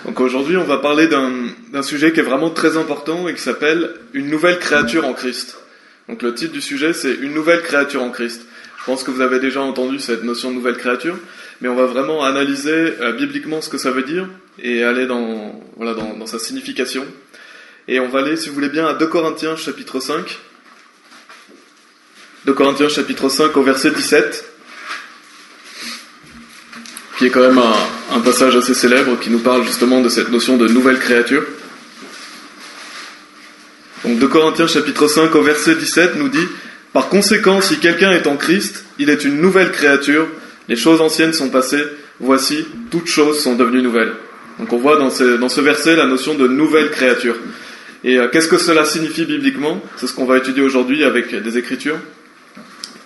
Donc aujourd'hui, on va parler d'un sujet qui est vraiment très important et qui s'appelle une nouvelle créature en Christ. Donc le titre du sujet, c'est une nouvelle créature en Christ. Je pense que vous avez déjà entendu cette notion de nouvelle créature, mais on va vraiment analyser bibliquement ce que ça veut dire et aller dans sa signification. Et on va aller, si vous voulez bien, à 2 Corinthiens chapitre 5. 2 Corinthiens chapitre 5 au verset 17. Qui est quand même un passage assez célèbre qui nous parle justement de cette notion de nouvelle créature. Donc 2 Corinthiens chapitre 5 au verset 17 nous dit « Par conséquent, si quelqu'un est en Christ, il est une nouvelle créature, les choses anciennes sont passées, voici, toutes choses sont devenues nouvelles. » Donc on voit dans ce verset la notion de nouvelle créature. Et qu'est-ce que cela signifie bibliquement? C'est ce qu'on va étudier aujourd'hui avec des écritures.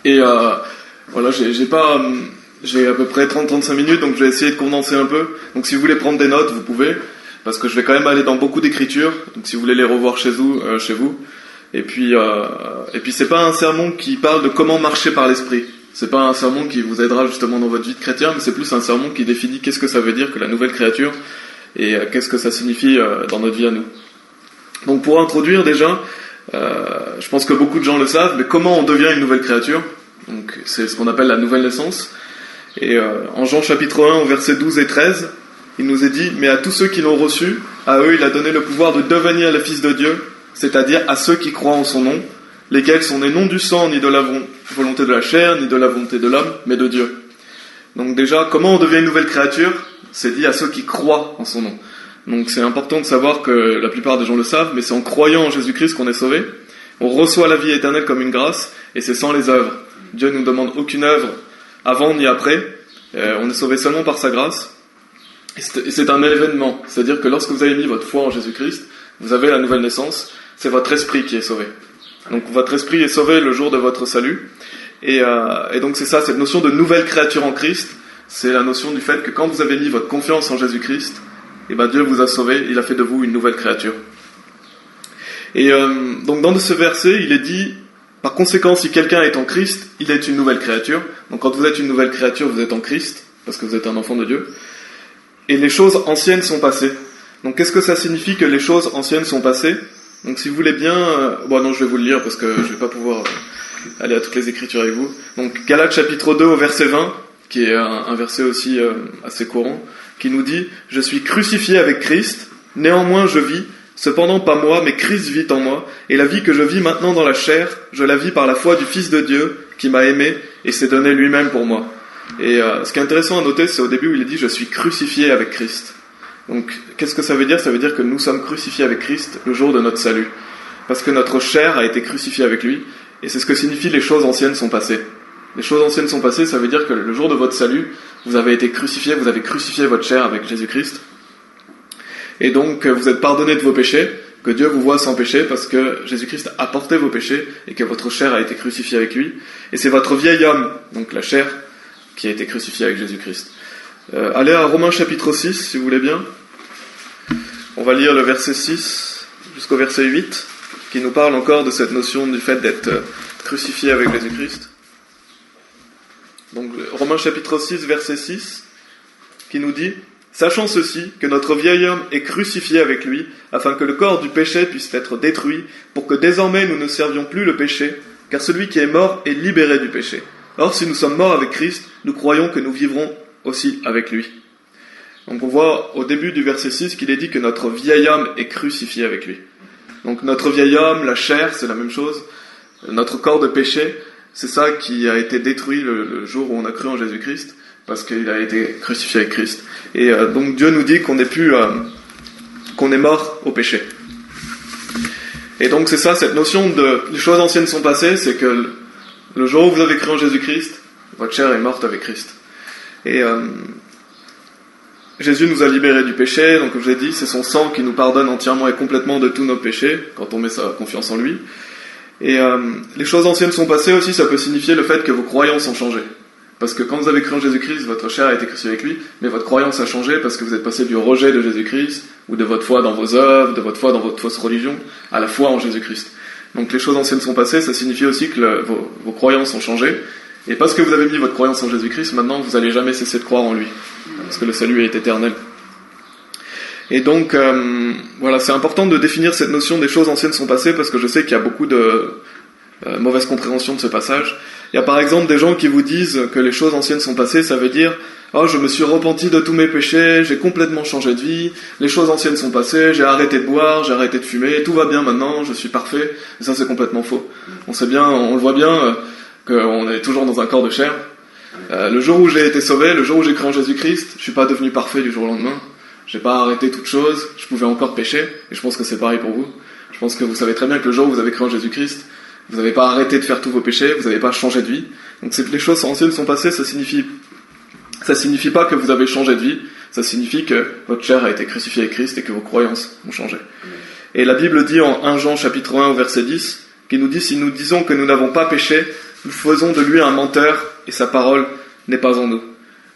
Et voilà, j'ai à peu près 30-35 minutes, donc je vais essayer de condenser un peu. Donc si vous voulez prendre des notes, vous pouvez, parce que je vais quand même aller dans beaucoup d'écritures, donc si vous voulez les revoir chez vous. Et puis c'est pas un sermon qui parle de comment marcher par l'esprit. C'est pas un sermon qui vous aidera justement dans votre vie de chrétien, mais c'est plus un sermon qui définit qu'est-ce que ça veut dire que la nouvelle créature, et qu'est-ce que ça signifie dans notre vie à nous. Donc pour introduire déjà, je pense que beaucoup de gens le savent, mais comment on devient une nouvelle créature? Donc c'est ce qu'on appelle la nouvelle naissance. Et en Jean chapitre 1, au verset 12 et 13, il nous est dit « Mais à tous ceux qui l'ont reçu, à eux il a donné le pouvoir de devenir les fils de Dieu, c'est-à-dire à ceux qui croient en son nom, lesquels sont nés non du sang, ni de la volonté de la chair, ni de la volonté de l'homme, mais de Dieu. » Donc déjà, comment on devient une nouvelle créature? C'est dit à ceux qui croient en son nom. Donc c'est important de savoir que la plupart des gens le savent, mais c'est en croyant en Jésus-Christ qu'on est sauvé. On reçoit la vie éternelle comme une grâce, et c'est sans les œuvres. Dieu ne nous demande aucune œuvre avant ni après, on est sauvé seulement par sa grâce, et c'est un événement, c'est-à-dire que lorsque vous avez mis votre foi en Jésus-Christ, vous avez la nouvelle naissance, c'est votre esprit qui est sauvé. Donc votre esprit est sauvé le jour de votre salut, et donc c'est ça, cette notion de nouvelle créature en Christ, c'est la notion du fait que quand vous avez mis votre confiance en Jésus-Christ, et Dieu vous a sauvé, il a fait de vous une nouvelle créature. Et donc dans ce verset, il est dit... Par conséquent, si quelqu'un est en Christ, il est une nouvelle créature. Donc quand vous êtes une nouvelle créature, vous êtes en Christ, parce que vous êtes un enfant de Dieu. Et les choses anciennes sont passées. Donc qu'est-ce que ça signifie que les choses anciennes sont passées? Donc si vous voulez bien... non, je vais vous le lire, parce que je ne vais pas pouvoir aller à toutes les écritures avec vous. Donc Galates chapitre 2 au verset 20, qui est un verset aussi assez courant, qui nous dit « Je suis crucifié avec Christ, néanmoins je vis. Cependant pas moi, mais Christ vit en moi, et la vie que je vis maintenant dans la chair, je la vis par la foi du Fils de Dieu, qui m'a aimé et s'est donné lui-même pour moi. » Et ce qui est intéressant à noter, c'est au début où il est dit « Je suis crucifié avec Christ ». Donc, qu'est-ce que ça veut dire? Ça veut dire que nous sommes crucifiés avec Christ le jour de notre salut. Parce que notre chair a été crucifiée avec lui, et c'est ce que signifie les choses anciennes sont passées. Les choses anciennes sont passées, ça veut dire que le jour de votre salut, vous avez été crucifié, vous avez crucifié votre chair avec Jésus-Christ. Et donc, vous êtes pardonné de vos péchés, que Dieu vous voit sans péché, parce que Jésus-Christ a porté vos péchés, et que votre chair a été crucifiée avec lui. Et c'est votre vieil homme, donc la chair, qui a été crucifiée avec Jésus-Christ. Allez à Romains chapitre 6, si vous voulez bien. On va lire le verset 6 jusqu'au verset 8, qui nous parle encore de cette notion du fait d'être crucifié avec Jésus-Christ. Donc, Romains chapitre 6, verset 6, qui nous dit... Sachant ceci, que notre vieil homme est crucifié avec lui, afin que le corps du péché puisse être détruit, pour que désormais nous ne servions plus le péché, car celui qui est mort est libéré du péché. Or, si nous sommes morts avec Christ, nous croyons que nous vivrons aussi avec lui. Donc on voit au début du verset 6 qu'il est dit que notre vieil homme est crucifié avec lui. Donc notre vieil homme, la chair, c'est la même chose. Notre corps de péché, c'est ça qui a été détruit le jour où on a cru en Jésus-Christ, parce qu'il a été crucifié avec Christ. Et donc Dieu nous dit qu'on est mort au péché. Et donc c'est ça, cette notion de les choses anciennes sont passées, c'est que le jour où vous avez cru en Jésus-Christ, votre chair est morte avec Christ. Et Jésus nous a libérés du péché, donc comme je l'ai dit, c'est son sang qui nous pardonne entièrement et complètement de tous nos péchés, quand on met sa confiance en lui. Et les choses anciennes sont passées aussi, ça peut signifier le fait que vos croyances ont changé. Parce que quand vous avez cru en Jésus-Christ, votre chair a été crucifiée avec lui, mais votre croyance a changé parce que vous êtes passé du rejet de Jésus-Christ, ou de votre foi dans vos œuvres, de votre foi dans votre fausse religion, à la foi en Jésus-Christ. Donc les choses anciennes sont passées, ça signifie aussi que vos croyances ont changé, et parce que vous avez mis votre croyance en Jésus-Christ, maintenant vous n'allez jamais cesser de croire en lui, parce que le salut est éternel. Et donc, voilà, c'est important de définir cette notion des choses anciennes sont passées, parce que je sais qu'il y a beaucoup de mauvaise compréhension de ce passage. Il y a par exemple des gens qui vous disent que les choses anciennes sont passées, ça veut dire « Oh, je me suis repenti de tous mes péchés, j'ai complètement changé de vie, les choses anciennes sont passées, j'ai arrêté de boire, j'ai arrêté de fumer, tout va bien maintenant, je suis parfait. » Et ça, c'est complètement faux. On sait bien, on le voit bien, qu'on est toujours dans un corps de chair. Le jour où j'ai été sauvé, le jour où j'ai cru en Jésus-Christ, je suis pas devenu parfait du jour au lendemain. J'ai pas arrêté toute chose, je pouvais encore pécher, et je pense que c'est pareil pour vous. Je pense que vous savez très bien que le jour où vous avez cru en Jésus-Christ, vous n'avez pas arrêté de faire tous vos péchés, vous n'avez pas changé de vie. Donc c'est que les choses anciennes sont passées, ça signifie pas que vous avez changé de vie, ça signifie que votre chair a été crucifiée avec Christ et que vos croyances ont changé. Et la Bible dit en 1 Jean chapitre 1 au verset 10, qui nous dit « Si nous disons que nous n'avons pas péché, nous faisons de lui un menteur et sa parole n'est pas en nous. »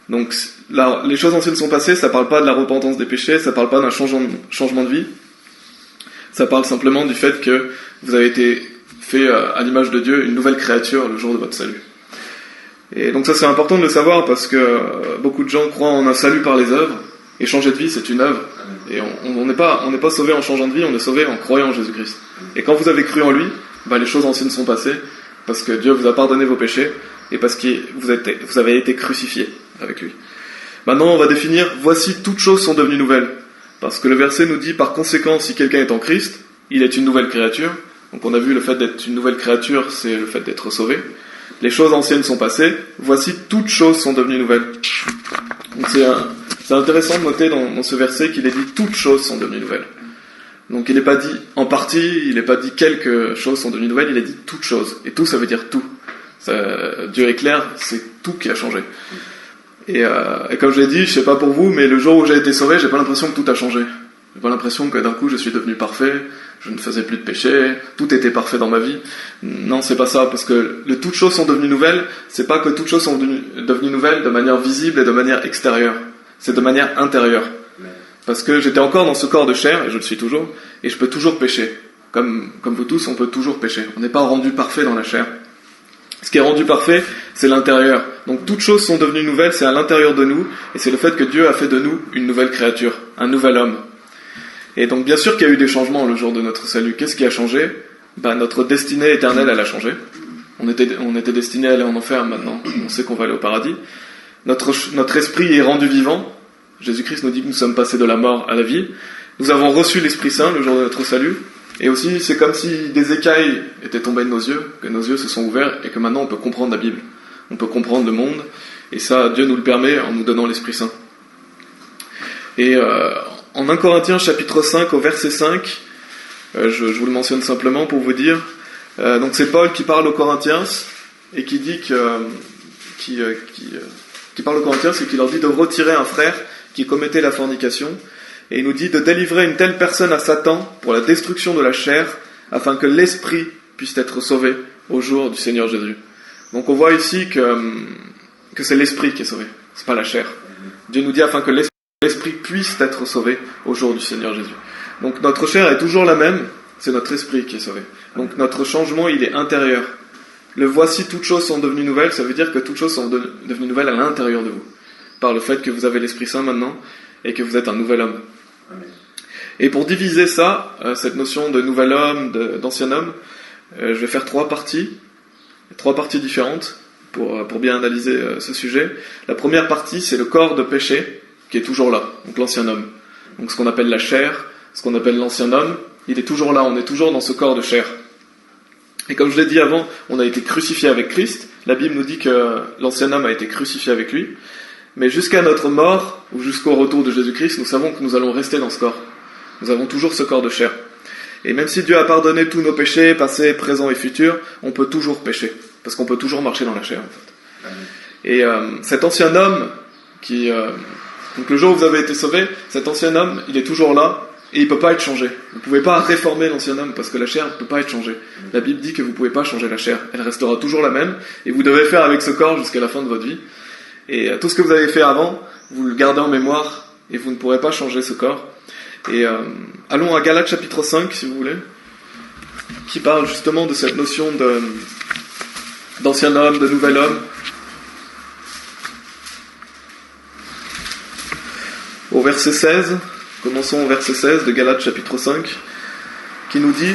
Donc là, les choses anciennes sont passées, ça parle pas de la repentance des péchés, ça parle pas d'un changement de vie, ça parle simplement du fait que vous avez été fait à l'image de Dieu, une nouvelle créature le jour de votre salut. Et donc ça c'est important de le savoir parce que beaucoup de gens croient en un salut par les œuvres, et changer de vie c'est une œuvre, et on n'est pas sauvé en changeant de vie, on est sauvé en croyant en Jésus-Christ. Et quand vous avez cru en lui, les choses anciennes sont passées, parce que Dieu vous a pardonné vos péchés, et parce que vous avez été crucifié avec lui. Maintenant on va définir, voici toutes choses sont devenues nouvelles, parce que le verset nous dit, par conséquent si quelqu'un est en Christ, il est une nouvelle créature. Donc on a vu le fait d'être une nouvelle créature, c'est le fait d'être sauvé. Les choses anciennes sont passées, voici toutes choses sont devenues nouvelles. Donc c'est intéressant de noter dans ce verset qu'il est dit toutes choses sont devenues nouvelles. Donc il n'est pas dit en partie, il n'est pas dit quelques choses sont devenues nouvelles, il est dit toutes choses. Et tout ça veut dire tout. Dieu est clair, c'est tout qui a changé. Et comme je l'ai dit, je sais pas pour vous, mais le jour où j'ai été sauvé, j'ai pas l'impression que tout a changé. J'ai pas l'impression que d'un coup je suis devenu parfait, je ne faisais plus de péché, tout était parfait dans ma vie. Non, c'est pas ça, parce que le toutes choses sont devenues nouvelles, c'est pas que toutes choses sont devenues nouvelles de manière visible et de manière extérieure. C'est de manière intérieure. Parce que j'étais encore dans ce corps de chair, et je le suis toujours, et je peux toujours pécher. Comme vous tous, on peut toujours pécher. On n'est pas rendu parfait dans la chair. Ce qui est rendu parfait, c'est l'intérieur. Donc toutes choses sont devenues nouvelles, c'est à l'intérieur de nous, et c'est le fait que Dieu a fait de nous une nouvelle créature, un nouvel homme. Et donc bien sûr qu'il y a eu des changements le jour de notre salut. Qu'est-ce qui a changé ? Notre destinée éternelle, elle a changé. On était destiné à aller en enfer, maintenant on sait qu'on va aller au paradis. Notre esprit est rendu vivant. Jésus-Christ nous dit que nous sommes passés de la mort à la vie. Nous avons reçu l'Esprit Saint le jour de notre salut. Et aussi, c'est comme si des écailles étaient tombées de nos yeux, que nos yeux se sont ouverts et que maintenant on peut comprendre la Bible. On peut comprendre le monde. Et ça, Dieu nous le permet en nous donnant l'Esprit Saint. Et en 1 Corinthiens chapitre 5 au verset 5, je vous le mentionne simplement pour vous dire, donc c'est Paul qui parle aux Corinthiens et qui dit qui parle aux Corinthiens et qui leur dit de retirer un frère qui commettait la fornication, et il nous dit de délivrer une telle personne à Satan pour la destruction de la chair, afin que l'esprit puisse être sauvé au jour du Seigneur Jésus. Donc on voit ici que c'est l'esprit qui est sauvé, c'est pas la chair. Dieu nous dit afin que l'esprit puisse être sauvé au jour du Seigneur Jésus. Donc notre chair est toujours la même, c'est notre esprit qui est sauvé. Donc notre changement, il est intérieur. Le voici toutes choses sont devenues nouvelles, ça veut dire que toutes choses sont devenues nouvelles à l'intérieur de vous, par le fait que vous avez l'Esprit Saint maintenant et que vous êtes un nouvel homme. Et pour diviser ça, cette notion de nouvel homme, d'ancien homme, je vais faire trois parties différentes pour bien analyser ce sujet. La première partie, c'est le corps de péché qui est toujours là, donc l'ancien homme. Donc ce qu'on appelle la chair, ce qu'on appelle l'ancien homme, il est toujours là, on est toujours dans ce corps de chair. Et comme je l'ai dit avant, on a été crucifié avec Christ. La Bible nous dit que l'ancien homme a été crucifié avec lui. Mais jusqu'à notre mort, ou jusqu'au retour de Jésus-Christ, nous savons que nous allons rester dans ce corps. Nous avons toujours ce corps de chair. Et même si Dieu a pardonné tous nos péchés, passés, présents et futurs, on peut toujours pécher. Parce qu'on peut toujours marcher dans la chair, en fait. Et cet ancien homme, donc le jour où vous avez été sauvé, cet ancien homme, il est toujours là, et il ne peut pas être changé. Vous ne pouvez pas réformer l'ancien homme, parce que la chair ne peut pas être changée. La Bible dit que vous ne pouvez pas changer la chair. Elle restera toujours la même, et vous devez faire avec ce corps jusqu'à la fin de votre vie. Et tout ce que vous avez fait avant, vous le gardez en mémoire, et vous ne pourrez pas changer ce corps. Et allons à Galates chapitre 5, si vous voulez, qui parle justement de cette notion d'ancien homme, de nouvel homme. Au verset 16, Commençons au verset 16 de Galates chapitre 5, qui nous dit,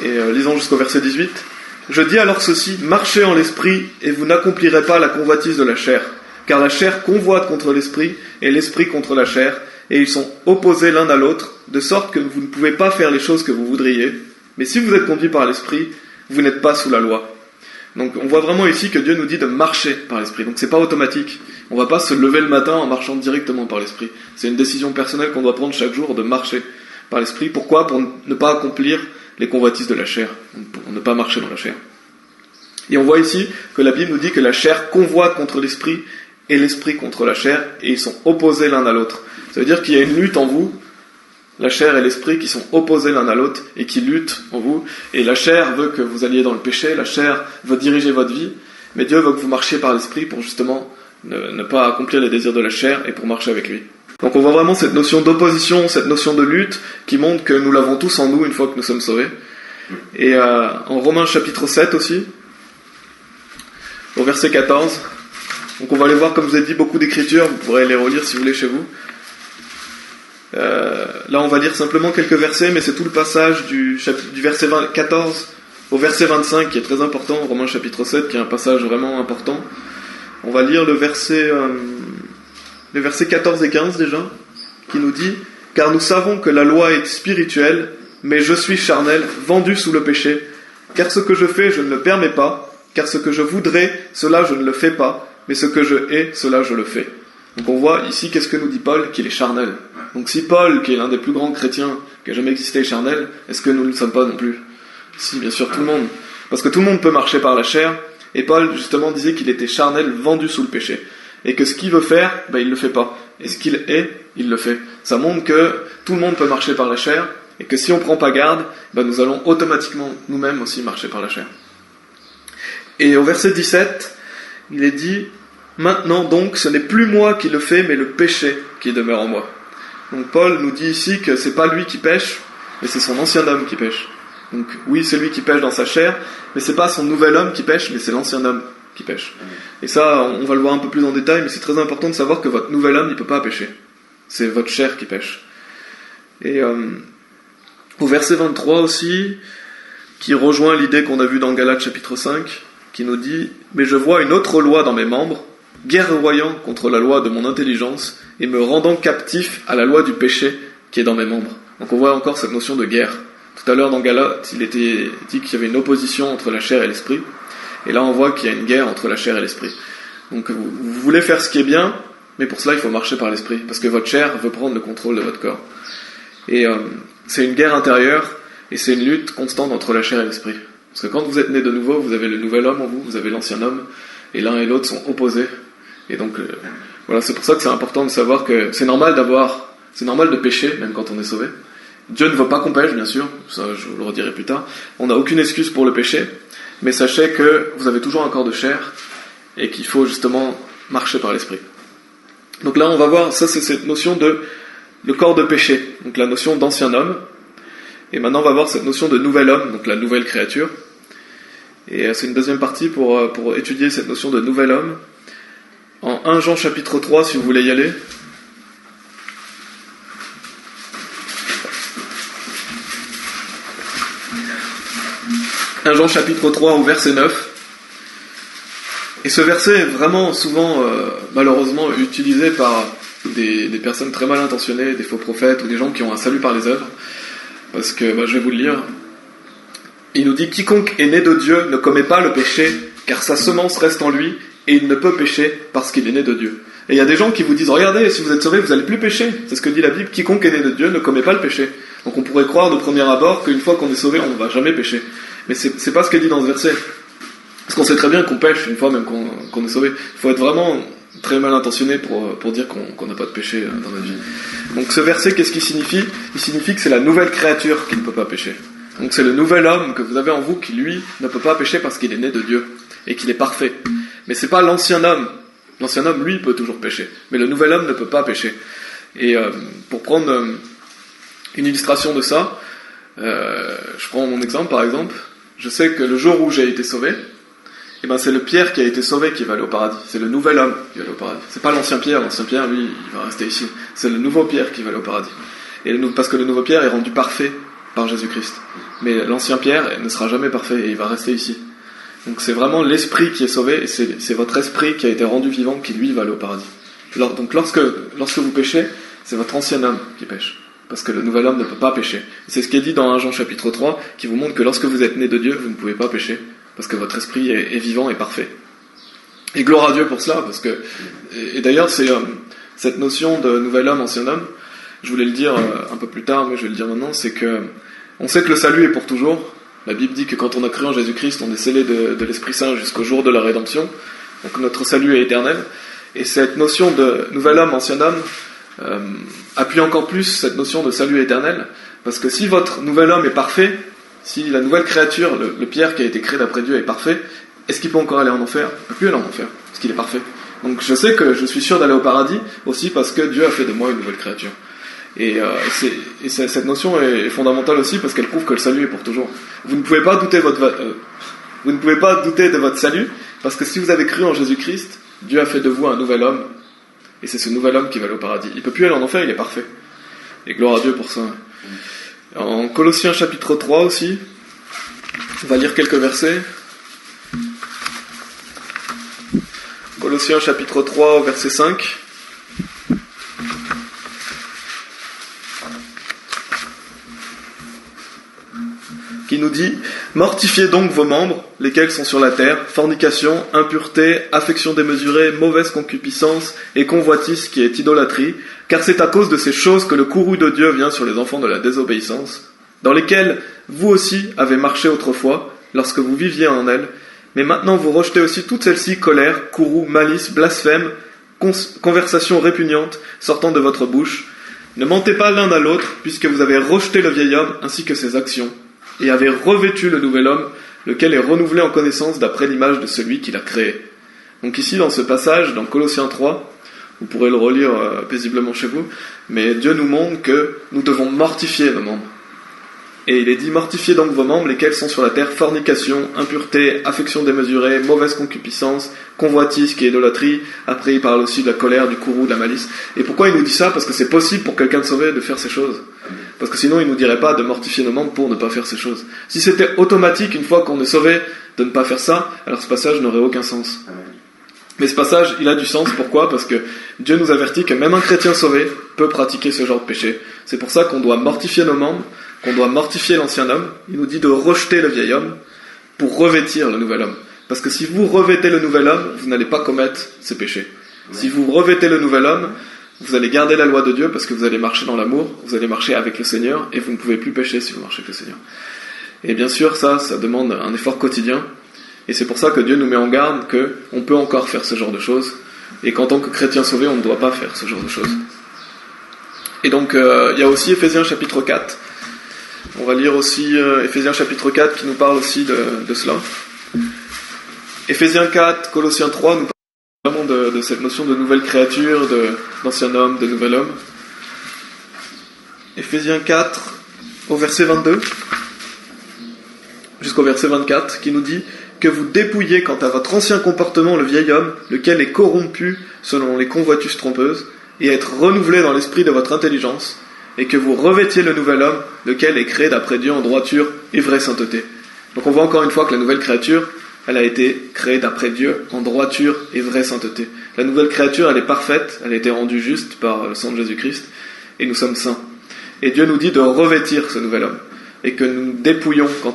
et lisons jusqu'au verset 18, « Je dis alors ceci, marchez en l'esprit, et vous n'accomplirez pas la convoitise de la chair. Car la chair convoite contre l'esprit, et l'esprit contre la chair, et ils sont opposés l'un à l'autre, de sorte que vous ne pouvez pas faire les choses que vous voudriez. Mais si vous êtes conduits par l'esprit, vous n'êtes pas sous la loi. » Donc on voit vraiment ici que Dieu nous dit de marcher par l'esprit. Donc c'est pas automatique. On va pas se lever le matin en marchant directement par l'esprit. C'est une décision personnelle qu'on doit prendre chaque jour de marcher par l'esprit. Pourquoi ? Pour ne pas accomplir les convoitises de la chair, pour ne pas marcher dans la chair. Et on voit ici que la Bible nous dit que la chair convoite contre l'esprit et l'esprit contre la chair, et ils sont opposés l'un à l'autre. Ça veut dire qu'il y a une lutte en vous, la chair et l'esprit qui sont opposés l'un à l'autre et qui luttent en vous. Et la chair veut que vous alliez dans le péché, la chair veut diriger votre vie, mais Dieu veut que vous marchiez par l'esprit pour justement ne pas accomplir les désirs de la chair et pour marcher avec lui. Donc on voit vraiment cette notion d'opposition, cette notion de lutte qui montre que nous l'avons tous en nous une fois que nous sommes sauvés. Et en Romains chapitre 7 aussi, au verset 14, donc on va aller voir, comme je vous ai dit, beaucoup d'écritures, vous pourrez les relire si vous voulez chez vous. Là on va lire simplement quelques versets, mais c'est tout le passage du verset 14 au verset 25 qui est très important, Romains chapitre 7 qui est un passage vraiment important. On va lire le verset 14 et 15 déjà, qui nous dit « Car nous savons que la loi est spirituelle, mais je suis charnel, vendu sous le péché. Car ce que je fais, je ne le permets pas, car ce que je voudrais, cela je ne le fais pas, mais ce que je hais, cela je le fais. » Donc on voit ici, qu'est-ce que nous dit Paul ? Qu'il est charnel. Donc si Paul, qui est l'un des plus grands chrétiens qui a jamais existé, est charnel, est-ce que nous ne le sommes pas non plus ? Si, bien sûr, tout le monde. Parce que tout le monde peut marcher par la chair, et Paul justement disait qu'il était charnel, vendu sous le péché. Et que ce qu'il veut faire, il le fait pas. Et ce qu'il est, il le fait. Ça montre que tout le monde peut marcher par la chair, et que si on prend pas garde, nous allons automatiquement nous-mêmes aussi marcher par la chair. Et au verset 17, il est dit « Maintenant donc, ce n'est plus moi qui le fais, mais le péché qui demeure en moi. » Donc Paul nous dit ici que c'est pas lui qui pêche, mais c'est son ancien homme qui pêche. Donc oui, c'est lui qui pêche dans sa chair, mais c'est pas son nouvel homme qui pêche, mais c'est l'ancien homme qui pêche. Et ça, on va le voir un peu plus en détail, mais c'est très important de savoir que votre nouvel homme, il peut pas pécher. C'est votre chair qui pêche. Et au verset 23 aussi, qui rejoint l'idée qu'on a vue dans Galates chapitre 5, qui nous dit « Mais je vois une autre loi dans mes membres, guerroyant contre la loi de mon intelligence, et me rendant captif à la loi du péché qui est dans mes membres. » Donc on voit encore cette notion de guerre. Tout à l'heure dans Galates, il était dit qu'il y avait une opposition entre la chair et l'esprit. Et là on voit qu'il y a une guerre entre la chair et l'esprit. Donc vous voulez faire ce qui est bien, mais pour cela il faut marcher par l'esprit, parce que votre chair veut prendre le contrôle de votre corps. Et c'est une guerre intérieure, et c'est une lutte constante entre la chair et l'esprit. Parce que quand vous êtes né de nouveau, vous avez le nouvel homme en vous, vous avez l'ancien homme, et l'un et l'autre sont opposés. Et donc voilà, c'est pour ça que c'est important de savoir que c'est normal de pécher, même quand on est sauvé. Dieu ne veut pas qu'on pêche, bien sûr, ça je vous le redirai plus tard. On n'a aucune excuse pour le péché, mais sachez que vous avez toujours un corps de chair, et qu'il faut justement marcher par l'esprit. Donc là on va voir, ça c'est cette notion de le corps de péché, donc la notion d'ancien homme. Et maintenant on va voir cette notion de nouvel homme, donc la nouvelle créature. Et c'est une deuxième partie pour étudier cette notion de nouvel homme. En 1 Jean chapitre 3, si vous voulez y aller. « 1 Jean chapitre 3 au verset 9. Et ce verset est vraiment souvent, malheureusement, utilisé par des personnes très mal intentionnées, des faux prophètes ou des gens qui ont un salut par les œuvres. Parce que, je vais vous le lire. Il nous dit « Quiconque est né de Dieu ne commet pas le péché, car sa semence reste en lui, et il ne peut pécher parce qu'il est né de Dieu. » Et il y a des gens qui vous disent « Regardez, si vous êtes sauvés, vous n'allez plus pécher. » C'est ce que dit la Bible. « Quiconque est né de Dieu ne commet pas le péché. » Donc on pourrait croire de premier abord qu'une fois qu'on est sauvé, on ne va jamais pécher. Mais c'est pas ce qui est dit dans ce verset. Parce qu'on sait très bien qu'on pêche une fois même qu'on est sauvé. Il faut être vraiment très mal intentionné pour dire qu'on n'a pas de péché dans notre vie. Donc ce verset, qu'est-ce qu'il signifie ? Il signifie que c'est la nouvelle créature qui ne peut pas pécher. Donc c'est le nouvel homme que vous avez en vous qui, lui, ne peut pas pécher parce qu'il est né de Dieu et qu'il est parfait. Mais c'est pas l'ancien homme. L'ancien homme, lui, peut toujours pécher. Mais le nouvel homme ne peut pas pécher. Et pour prendre une illustration de ça, je prends mon exemple par exemple. Je sais que le jour où j'ai été sauvé, c'est le Pierre qui a été sauvé qui va aller au paradis. C'est le nouvel homme qui va aller au paradis. C'est pas l'ancien Pierre, lui, il va rester ici. C'est le nouveau Pierre qui va aller au paradis. parce que le nouveau Pierre est rendu parfait par Jésus-Christ. Mais l'ancien Pierre ne sera jamais parfait et il va rester ici. Donc c'est vraiment l'esprit qui est sauvé, et c'est votre esprit qui a été rendu vivant qui lui va aller au paradis. Donc lorsque vous péchez, c'est votre ancien homme qui pêche. Parce que le nouvel homme ne peut pas pécher. C'est ce qui est dit dans 1 Jean chapitre 3, qui vous montre que lorsque vous êtes né de Dieu, vous ne pouvez pas pécher, parce que votre esprit est vivant et parfait. Et gloire à Dieu pour cela, parce que... Et d'ailleurs, c'est cette notion de nouvel homme, ancien homme, je voulais le dire un peu plus tard, mais je vais le dire maintenant, c'est que on sait que le salut est pour toujours. La Bible dit que quand on a cru en Jésus-Christ, on est scellé de l'Esprit Saint jusqu'au jour de la rédemption. Donc notre salut est éternel. Et cette notion de nouvel homme, ancien homme, appuie encore plus cette notion de salut éternel, parce que si votre nouvel homme est parfait, si la nouvelle créature, le Pierre qui a été créé d'après Dieu est parfait, est-ce qu'il peut encore aller en enfer? Il ne peut plus aller en enfer, parce qu'il est parfait. Donc je sais que je suis sûr d'aller au paradis, aussi parce que Dieu a fait de moi une nouvelle créature. Et cette notion est fondamentale aussi, parce qu'elle prouve que le salut est pour toujours. Vous ne pouvez pas douter de votre salut, parce que si vous avez cru en Jésus-Christ, Dieu a fait de vous un nouvel homme, et c'est ce nouvel homme qui va aller au paradis. Il ne peut plus aller en enfer, il est parfait. Et gloire à Dieu pour ça. En Colossiens chapitre 3 aussi, on va lire quelques versets. Colossiens chapitre 3, verset 5. Qui nous dit « Mortifiez donc vos membres, lesquels sont sur la terre, fornication, impureté, affection démesurée, mauvaise concupiscence et convoitise qui est idolâtrie, car c'est à cause de ces choses que le courroux de Dieu vient sur les enfants de la désobéissance, dans lesquels vous aussi avez marché autrefois, lorsque vous viviez en elles, mais maintenant vous rejetez aussi toutes celles-ci, colère, courroux, malice, blasphème, conversation répugnante sortant de votre bouche. Ne mentez pas l'un à l'autre, puisque vous avez rejeté le vieil homme ainsi que ses actions, et avez revêtu le nouvel homme, lequel est renouvelé en connaissance d'après l'image de celui qui l'a créé. » Donc ici, dans ce passage, dans Colossiens 3, vous pourrez le relire paisiblement chez vous, mais Dieu nous montre que nous devons mortifier nos membres. Et il est dit « Mortifiez donc vos membres, lesquels sont sur la terre, fornication, impureté, affection démesurée, mauvaise concupiscence, convoitise qui est idolâtrie. » Après, il parle aussi de la colère, du courroux, de la malice. Et pourquoi il nous dit ça? Parce que c'est possible pour quelqu'un de sauvé de faire ces choses. Parce que sinon, il ne nous dirait pas de mortifier nos membres pour ne pas faire ces choses. Si c'était automatique, une fois qu'on est sauvé, de ne pas faire ça, alors ce passage n'aurait aucun sens. Mais ce passage, il a du sens. Pourquoi? Parce que Dieu nous avertit que même un chrétien sauvé peut pratiquer ce genre de péché. C'est pour ça qu'on doit mortifier nos membres, qu'on doit mortifier l'ancien homme. Il nous dit de rejeter le vieil homme pour revêtir le nouvel homme. Parce que si vous revêtez le nouvel homme, vous n'allez pas commettre ces péchés. Si vous revêtez le nouvel homme, vous allez garder la loi de Dieu parce que vous allez marcher dans l'amour, vous allez marcher avec le Seigneur, et vous ne pouvez plus pécher si vous marchez avec le Seigneur. Et bien sûr, ça demande un effort quotidien, et c'est pour ça que Dieu nous met en garde qu'on peut encore faire ce genre de choses, et qu'en tant que chrétien sauvé, on ne doit pas faire ce genre de choses. Et donc, il y a aussi Éphésiens chapitre 4. On va lire aussi Éphésiens chapitre 4 qui nous parle aussi de cela. Éphésiens 4, Colossiens 3 nous parle vraiment de cette notion de nouvelle créature, d'ancien homme, de nouvel homme. Éphésiens 4, au verset 22, jusqu'au verset 24, qui nous dit « Que vous dépouillez quant à votre ancien comportement le vieil homme, lequel est corrompu selon les convoitises trompeuses, et être renouvelé dans l'esprit de votre intelligence, et que vous revêtiez le nouvel homme, lequel est créé d'après Dieu en droiture et vraie sainteté. » Donc on voit encore une fois que la nouvelle créature, elle a été créée d'après Dieu en droiture et vraie sainteté. La nouvelle créature, elle est parfaite, elle a été rendue juste par le sang de Jésus-Christ, et nous sommes saints. Et Dieu nous dit de revêtir ce nouvel homme, et que nous dépouillons quant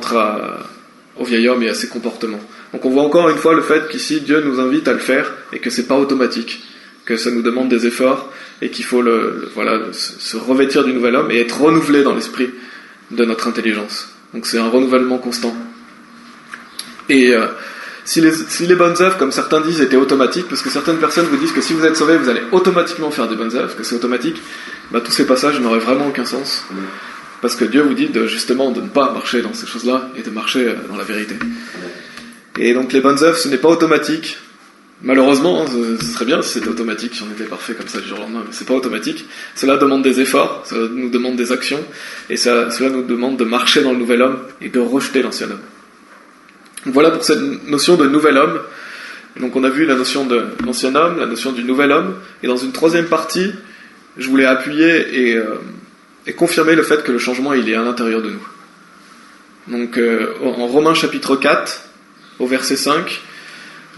au vieil homme et à ses comportements. Donc on voit encore une fois le fait qu'ici Dieu nous invite à le faire, et que c'est pas automatique, que ça nous demande des efforts, et qu'il faut se revêtir du nouvel homme et être renouvelé dans l'esprit de notre intelligence. Donc c'est un renouvellement constant. Et si les bonnes œuvres, comme certains disent, étaient automatiques, parce que certaines personnes vous disent que si vous êtes sauvé, vous allez automatiquement faire des bonnes œuvres, que c'est automatique, tous ces passages n'auraient vraiment aucun sens. Parce que Dieu vous dit justement de ne pas marcher dans ces choses-là et de marcher dans la vérité. Et donc les bonnes œuvres, ce n'est pas automatique. Malheureusement, ce serait bien si c'était automatique, si on était parfait comme ça du jour au lendemain, mais c'est pas automatique. Cela demande des efforts, cela nous demande des actions, et cela nous demande de marcher dans le nouvel homme et de rejeter l'ancien homme. Voilà pour cette notion de nouvel homme. Donc on a vu la notion de l'ancien homme, la notion du nouvel homme, et dans une troisième partie, je voulais appuyer et confirmer le fait que le changement il est à l'intérieur de nous. Donc en Romains chapitre 4, au verset 5,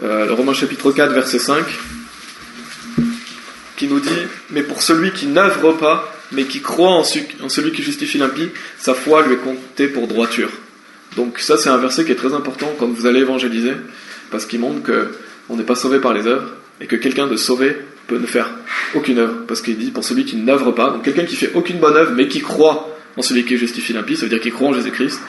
le Romains chapitre 4, verset 5, qui nous dit « Mais pour celui qui n'œuvre pas, mais qui croit en celui qui justifie l'impie, sa foi lui est comptée pour droiture. » Donc ça c'est un verset qui est très important quand vous allez évangéliser, parce qu'il montre qu'on n'est pas sauvé par les œuvres, et que quelqu'un de sauvé peut ne faire aucune œuvre, parce qu'il dit pour celui qui n'œuvre pas, donc quelqu'un qui fait aucune bonne œuvre, mais qui croit en celui qui justifie l'impie, ça veut dire qu'il croit en Jésus-Christ,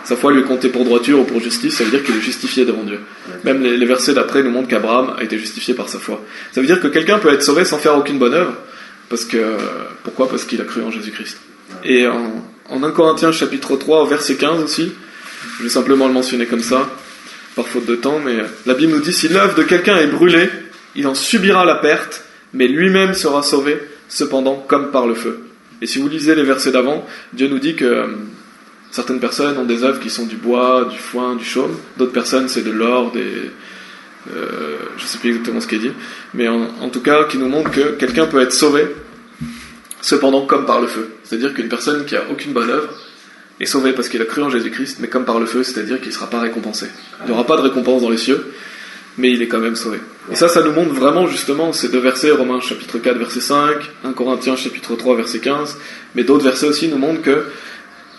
sa foi lui est comptée pour droiture ou pour justice, ça veut dire qu'il est justifié devant Dieu. Même les versets d'après nous montrent qu'Abraham a été justifié par sa foi. Ça veut dire que quelqu'un peut être sauvé sans faire aucune bonne œuvre, pourquoi ? Parce qu'il a cru en Jésus-Christ. Et en 1 Corinthiens chapitre 3 au verset 15 aussi, je vais simplement le mentionner comme ça, par faute de temps, mais la Bible nous dit « Si l'œuvre de quelqu'un est brûlée, il en subira la perte, mais lui-même sera sauvé, cependant comme par le feu. » Et si vous lisez les versets d'avant, Dieu nous dit que certaines personnes ont des œuvres qui sont du bois, du foin, du chaume, d'autres personnes c'est de l'or, je ne sais plus exactement ce qui est dit, mais en tout cas qui nous montre que quelqu'un peut être sauvé, cependant comme par le feu. C'est-à-dire qu'une personne qui a aucune bonne œuvre est sauvé parce qu'il a cru en Jésus-Christ, mais comme par le feu, c'est-à-dire qu'il ne sera pas récompensé. Il n'y aura pas de récompense dans les cieux, mais il est quand même sauvé. Et ça nous montre vraiment justement ces deux versets, Romains chapitre 4 verset 5, 1 Corinthiens chapitre 3 verset 15, mais d'autres versets aussi nous montrent que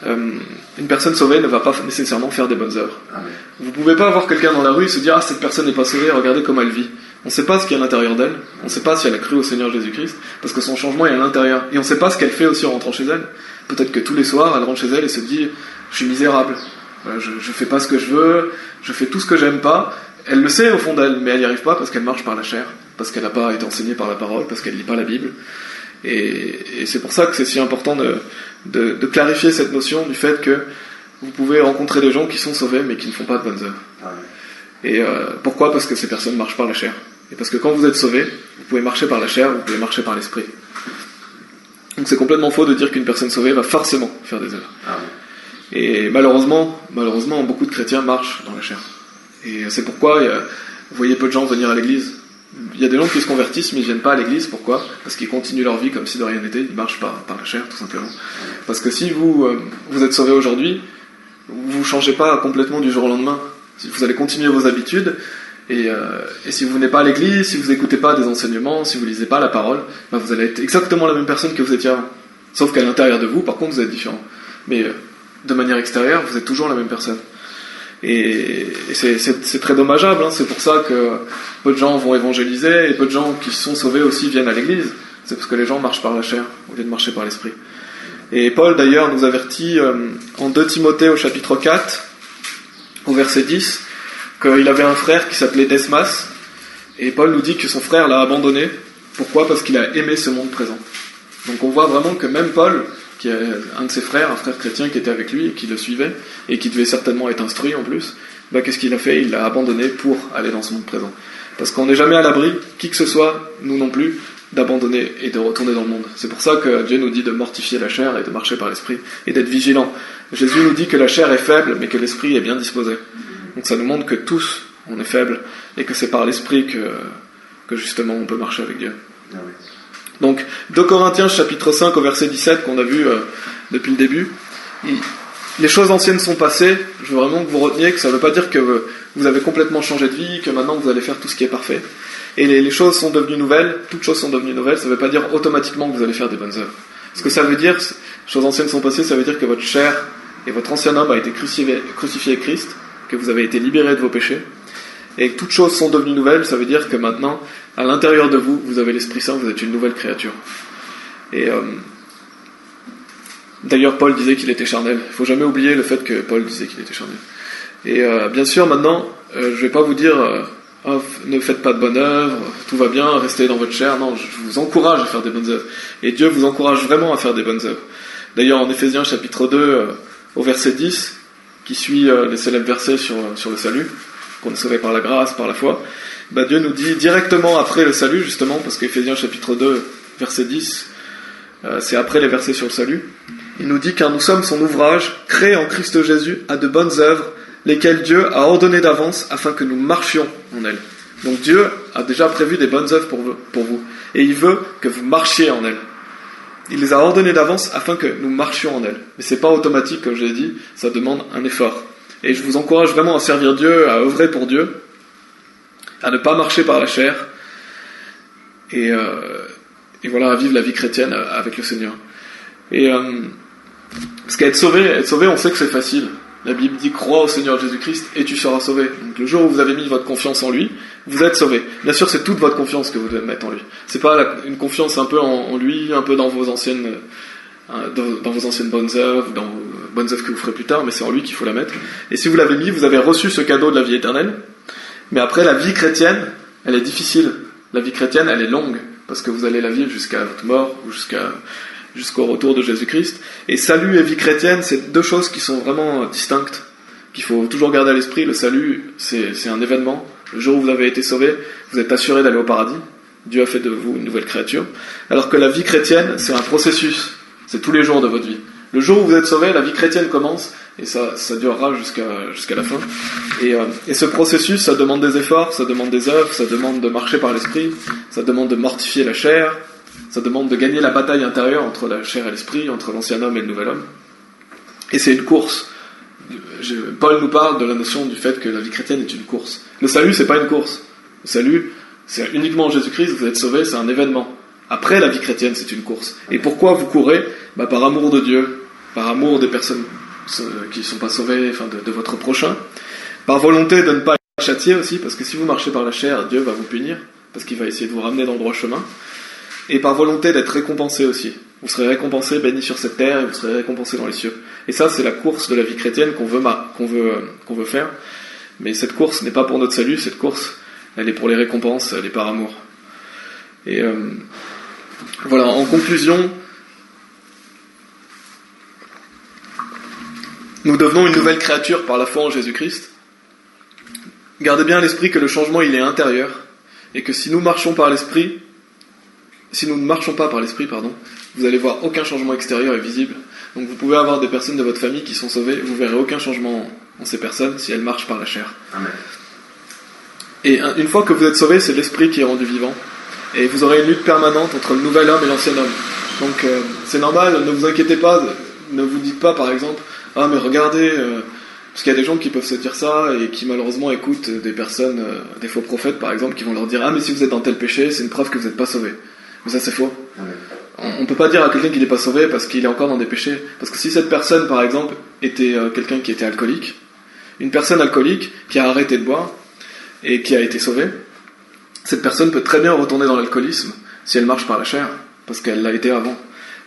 une personne sauvée ne va pas nécessairement faire des bonnes œuvres. Vous ne pouvez pas voir quelqu'un dans la rue et se dire « Ah, cette personne n'est pas sauvée, regardez comment elle vit ». On ne sait pas ce qu'il y a à l'intérieur d'elle, on ne sait pas si elle a cru au Seigneur Jésus-Christ, parce que son changement est à l'intérieur. Et on ne sait pas ce qu'elle fait aussi en rentrant chez elle. Peut-être que tous les soirs, elle rentre chez elle et se dit « Je suis misérable, je ne fais pas ce que je veux, je fais tout ce que j'aime pas ». Elle le sait au fond d'elle, mais elle n'y arrive pas parce qu'elle marche par la chair, parce qu'elle n'a pas été enseignée par la parole, parce qu'elle ne lit pas la Bible. Et c'est pour ça que c'est si important de clarifier cette notion du fait que vous pouvez rencontrer des gens qui sont sauvés mais qui ne font pas de bonnes œuvres. Et pourquoi ? Parce que ces personnes marchent par la chair. Et parce que quand vous êtes sauvé, vous pouvez marcher par la chair, vous pouvez marcher par l'esprit. Donc c'est complètement faux de dire qu'une personne sauvée va forcément faire des œuvres. Et malheureusement, beaucoup de chrétiens marchent dans la chair. Et c'est pourquoi vous voyez peu de gens venir à l'église. Il y a des gens qui se convertissent mais ils ne viennent pas à l'église. Pourquoi ? Parce qu'ils continuent leur vie comme si de rien n'était. Ils marchent par la chair tout simplement. Parce que si vous êtes sauvé aujourd'hui, vous ne changez pas complètement du jour au lendemain. Si vous allez continuer vos habitudes et si vous venez pas à l'église, si vous n'écoutez pas des enseignements, si vous lisez pas la parole, vous allez être exactement la même personne que vous étiez avant. Sauf qu'à l'intérieur de vous, par contre, vous êtes différent. Mais de manière extérieure, vous êtes toujours la même personne. Et c'est très dommageable, hein. C'est pour ça que peu de gens vont évangéliser et peu de gens qui sont sauvés aussi viennent à l'église. C'est parce que les gens marchent par la chair au lieu de marcher par l'esprit. Et Paul d'ailleurs nous avertit en 2 Timothée au chapitre 4 au verset 10 qu'il avait un frère qui s'appelait Desmas, et Paul nous dit que son frère l'a abandonné. Pourquoi ? Parce qu'il a aimé ce monde présent. Donc on voit vraiment que même Paul, qui est un de ses frères, un frère chrétien qui était avec lui et qui le suivait, et qui devait certainement être instruit en plus, qu'est-ce qu'il a fait ? Il l'a abandonné pour aller dans ce monde présent. Parce qu'on n'est jamais à l'abri, qui que ce soit, nous non plus, d'abandonner et de retourner dans le monde. C'est pour ça que Dieu nous dit de mortifier la chair et de marcher par l'esprit, et d'être vigilant. Jésus nous dit que la chair est faible, mais que l'esprit est bien disposé. Donc ça nous montre que tous, on est faibles, et que c'est par l'esprit que justement on peut marcher avec Dieu. Donc, 2 Corinthiens chapitre 5 au verset 17 qu'on a vu depuis le début, les choses anciennes sont passées. Je veux vraiment que vous reteniez que ça ne veut pas dire que vous avez complètement changé de vie, que maintenant vous allez faire tout ce qui est parfait. Et les choses sont devenues nouvelles, toutes choses sont devenues nouvelles, ça ne veut pas dire automatiquement que vous allez faire des bonnes œuvres. Ce que ça veut dire, les choses anciennes sont passées, ça veut dire que votre chair et votre ancien homme a été crucifié avec Christ, que vous avez été libérés de vos péchés, et que toutes choses sont devenues nouvelles, ça veut dire que maintenant, à l'intérieur de vous, vous avez l'Esprit Saint, vous êtes une nouvelle créature. Et d'ailleurs, Paul disait qu'il était charnel. Il ne faut jamais oublier le fait que Paul disait qu'il était charnel. Et bien sûr, maintenant, je ne vais pas vous dire ne faites pas de bonnes œuvres, tout va bien, restez dans votre chair. Non, je vous encourage à faire des bonnes œuvres. Et Dieu vous encourage vraiment à faire des bonnes œuvres. D'ailleurs, en Éphésiens chapitre 2, au verset 10, qui suit les célèbres versets sur le salut, qu'on est sauvé par la grâce, par la foi, Dieu nous dit directement après le salut, justement, parce qu'Éphésiens chapitre 2, verset 10, c'est après les versets sur le salut, il nous dit « Car nous sommes son ouvrage, créé en Christ Jésus, à de bonnes œuvres, lesquelles Dieu a ordonnées d'avance, afin que nous marchions en elles. » Donc Dieu a déjà prévu des bonnes œuvres pour vous, et il veut que vous marchiez en elles. Il les a ordonnées d'avance afin que nous marchions en elles. Mais c'est pas automatique, comme je l'ai dit, ça demande un effort. Et je vous encourage vraiment à servir Dieu, à œuvrer pour Dieu, à ne pas marcher par la chair, et voilà, à vivre la vie chrétienne avec le Seigneur. Parce qu'être sauvé, on sait que c'est facile. La Bible dit crois au Seigneur Jésus-Christ et tu seras sauvé. Donc le jour où vous avez mis votre confiance en lui, vous êtes sauvé. Bien sûr, c'est toute votre confiance que vous devez mettre en lui. C'est pas une confiance un peu en lui, un peu dans vos anciennes bonnes œuvres, dans vos bonnes œuvres que vous ferez plus tard, mais c'est en lui qu'il faut la mettre. Et si vous l'avez mis, vous avez reçu ce cadeau de la vie éternelle. Mais après, la vie chrétienne, elle est difficile. La vie chrétienne, elle est longue, parce que vous allez la vivre jusqu'à votre mort ou jusqu'au retour de Jésus-Christ. Et salut et vie chrétienne, c'est deux choses qui sont vraiment distinctes, qu'il faut toujours garder à l'esprit. Le salut, c'est un événement. Le jour où vous avez été sauvé, vous êtes assuré d'aller au paradis. Dieu a fait de vous une nouvelle créature. Alors que la vie chrétienne, c'est un processus. C'est tous les jours de votre vie. Le jour où vous êtes sauvé, la vie chrétienne commence, et ça durera jusqu'à la fin. Et ce processus, ça demande des efforts, ça demande des œuvres, ça demande de marcher par l'esprit, ça demande de mortifier la chair, ça demande de gagner la bataille intérieure entre la chair et l'esprit, entre l'ancien homme et le nouvel homme. Et c'est une course. Paul nous parle de la notion du fait que la vie chrétienne est une course. Le salut, c'est pas une course. Le salut, c'est uniquement en Jésus-Christ, vous êtes sauvé, c'est un événement. Après, la vie chrétienne, c'est une course. Et pourquoi vous courez ? Par amour de Dieu, par amour des personnes qui ne sont pas sauvées, enfin de votre prochain, par volonté de ne pas être châtié aussi, parce que si vous marchez par la chair, Dieu va vous punir, parce qu'il va essayer de vous ramener dans le droit chemin, et par volonté d'être récompensé aussi. Vous serez récompensé, béni sur cette terre, et vous serez récompensé dans les cieux. Et ça, c'est la course de la vie chrétienne qu'on veut faire. Mais cette course n'est pas pour notre salut, cette course, elle est pour les récompenses, elle est par amour. Et voilà, en conclusion, nous devenons une nouvelle créature par la foi en Jésus-Christ. Gardez bien à l'esprit que le changement, il est intérieur, et que si nous ne marchons pas par l'esprit, vous allez voir aucun changement extérieur est visible. Donc vous pouvez avoir des personnes de votre famille qui sont sauvées, vous verrez aucun changement en ces personnes si elles marchent par la chair. Amen. Et une fois que vous êtes sauvés, c'est l'esprit qui est rendu vivant. Et vous aurez une lutte permanente entre le nouvel homme et l'ancien homme. Donc c'est normal, ne vous inquiétez pas, ne vous dites pas par exemple « Ah mais regardez, parce qu'il y a des gens qui peuvent se dire ça et qui malheureusement écoutent des personnes, des faux prophètes par exemple, qui vont leur dire « Ah mais si vous êtes dans tel péché, c'est une preuve que vous n'êtes pas sauvés. » Mais ça c'est faux. On ne peut pas dire à quelqu'un qu'il n'est pas sauvé parce qu'il est encore dans des péchés. Parce que si cette personne par exemple était quelqu'un qui était alcoolique, une personne alcoolique qui a arrêté de boire et qui a été sauvée, cette personne peut très bien retourner dans l'alcoolisme si elle marche par la chair, parce qu'elle l'a été avant.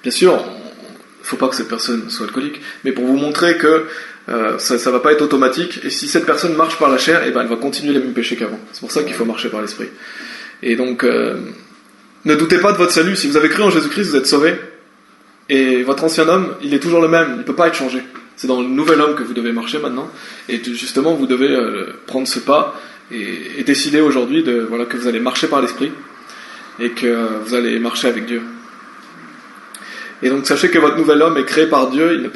Bien sûr, il ne faut pas que cette personne soit alcoolique, mais pour vous montrer que ça ne va pas être automatique, et si cette personne marche par la chair, elle va continuer les mêmes péchés qu'avant. C'est pour ça qu'il faut marcher par l'esprit. Et donc, ne doutez pas de votre salut. Si vous avez cru en Jésus-Christ, vous êtes sauvés, et votre ancien homme, il est toujours le même, il ne peut pas être changé. C'est dans le nouvel homme que vous devez marcher maintenant, et justement, vous devez prendre ce pas, et décider aujourd'hui que vous allez marcher par l'esprit et que vous allez marcher avec Dieu. Et donc sachez que votre nouvel homme est créé par Dieu,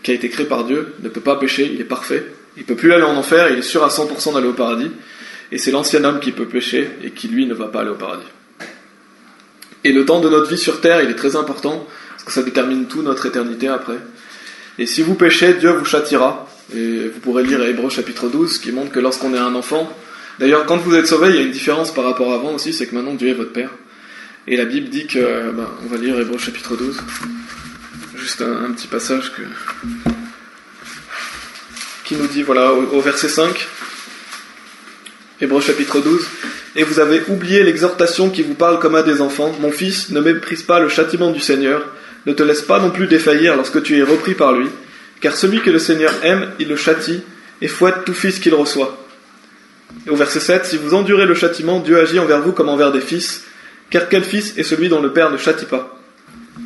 qui a été créé par Dieu, ne peut pas pécher, il est parfait, il ne peut plus aller en enfer, il est sûr à 100% d'aller au paradis, et c'est l'ancien homme qui peut pécher et qui lui ne va pas aller au paradis. Et le temps de notre vie sur terre, il est très important, parce que ça détermine toute notre éternité après. Et si vous péchez, Dieu vous châtiera. Et vous pourrez lire Hébreux chapitre 12, qui montre que lorsqu'on est un enfant, d'ailleurs quand vous êtes sauvé, il y a une différence par rapport à avant aussi, c'est que maintenant Dieu est votre Père. Et la Bible dit que, on va lire Hébreux chapitre 12, juste un petit passage qui nous dit, voilà, au verset 5, Hébreux chapitre 12, « Et vous avez oublié l'exhortation qui vous parle comme à des enfants, mon fils, ne méprise pas le châtiment du Seigneur, ne te laisse pas non plus défaillir lorsque tu es repris par lui, car celui que le Seigneur aime, il le châtie, et fouette tout fils qu'il reçoit. » Et au verset 7, « Si vous endurez le châtiment, Dieu agit envers vous comme envers des fils, car quel fils est celui dont le Père ne châtie pas ?»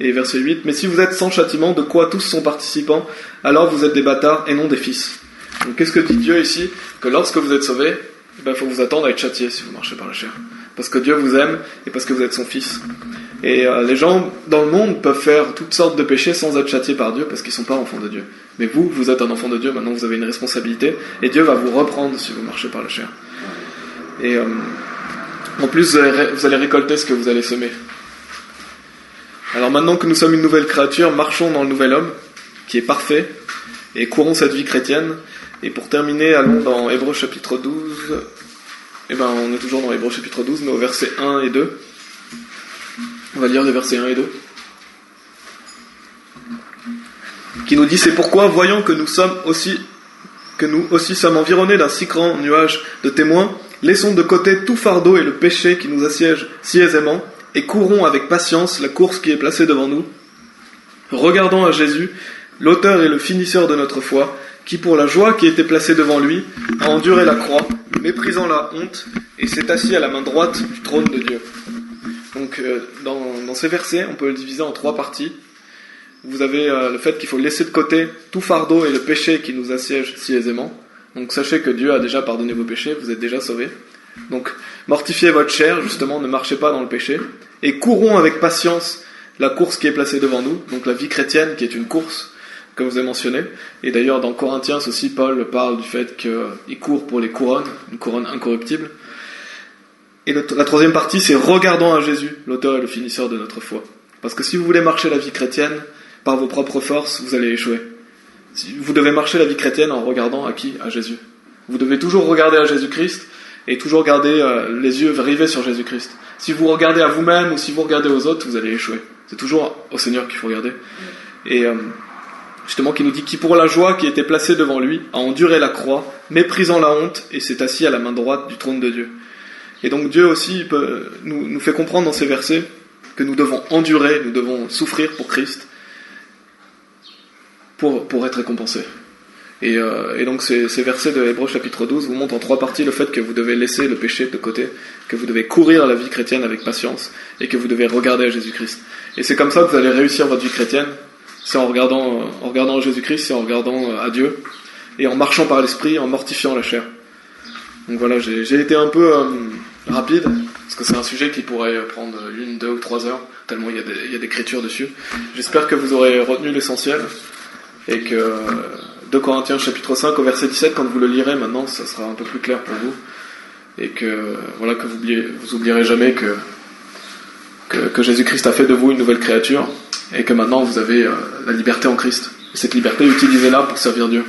Et verset 8, « Mais si vous êtes sans châtiment, de quoi tous sont participants, alors vous êtes des bâtards et non des fils. » Donc qu'est-ce que dit Dieu ici ? Que lorsque vous êtes sauvés, il faut vous attendre à être châtié si vous marchez par la chair. Parce que Dieu vous aime et parce que vous êtes son fils. Et les gens dans le monde peuvent faire toutes sortes de péchés sans être châtiés par Dieu parce qu'ils ne sont pas enfants de Dieu. Mais vous êtes un enfant de Dieu, maintenant vous avez une responsabilité et Dieu va vous reprendre si vous marchez par la chair. Et en plus, vous allez récolter ce que vous allez semer. Alors maintenant que nous sommes une nouvelle créature, marchons dans le nouvel homme, qui est parfait, et courons cette vie chrétienne. Et pour terminer, allons dans Hébreux chapitre 12. On est toujours dans Hébreux chapitre 12, mais au verset 1 et 2. On va lire les versets 1 et 2. Qui nous dit, c'est pourquoi, voyant que nous aussi sommes environnés d'un si grand nuage de témoins, laissons de côté tout fardeau et le péché qui nous assiège si aisément, et courons avec patience la course qui est placée devant nous, regardant à Jésus, l'auteur et le finisseur de notre foi, qui pour la joie qui était placée devant lui, a enduré la croix, méprisant la honte, et s'est assis à la main droite du trône de Dieu. Donc dans ces versets, on peut le diviser en 3 parties. Vous avez le fait qu'il faut laisser de côté tout fardeau et le péché qui nous assiège si aisément. Donc sachez que Dieu a déjà pardonné vos péchés, vous êtes déjà sauvés. Donc mortifiez votre chair, justement, ne marchez pas dans le péché. Et courons avec patience la course qui est placée devant nous, donc la vie chrétienne qui est une course, comme vous avez mentionné. Et d'ailleurs dans Corinthiens aussi, Paul parle du fait qu'il court pour les couronnes, une couronne incorruptible. Et la 3e partie, c'est regardant à Jésus, l'auteur et le finisseur de notre foi. Parce que si vous voulez marcher la vie chrétienne par vos propres forces, vous allez échouer. Vous devez marcher la vie chrétienne en regardant à qui ? À Jésus. Vous devez toujours regarder à Jésus-Christ et toujours garder les yeux rivés sur Jésus-Christ. Si vous regardez à vous-même ou si vous regardez aux autres, vous allez échouer. C'est toujours au Seigneur qu'il faut regarder. Et justement, qui nous dit, qui pour la joie qui était placée devant lui, a enduré la croix, méprisant la honte, et s'est assis à la main droite du trône de Dieu. Et donc Dieu aussi nous fait comprendre dans ces versets que nous devons endurer, nous devons souffrir pour Christ, pour être récompensés. Et donc ces versets de Hébreux chapitre 12 vous montrent en 3 parties le fait que vous devez laisser le péché de côté, que vous devez courir la vie chrétienne avec patience, et que vous devez regarder à Jésus-Christ. Et c'est comme ça que vous allez réussir votre vie chrétienne, c'est en regardant Jésus-Christ, c'est en regardant à Dieu, et en marchant par l'esprit, en mortifiant la chair. Donc voilà, j'ai été un peu rapide, parce que c'est un sujet qui pourrait prendre 1, 2 ou 3 heures, tellement il y a d'écriture dessus. J'espère que vous aurez retenu l'essentiel, et que 2 Corinthiens chapitre 5 au verset 17, quand vous le lirez maintenant, ça sera un peu plus clair pour vous, et que voilà, que vous oublierez jamais que Jésus-Christ a fait de vous une nouvelle créature, et que maintenant vous avez la liberté en Christ. Et cette liberté, utilisez-la pour servir Dieu.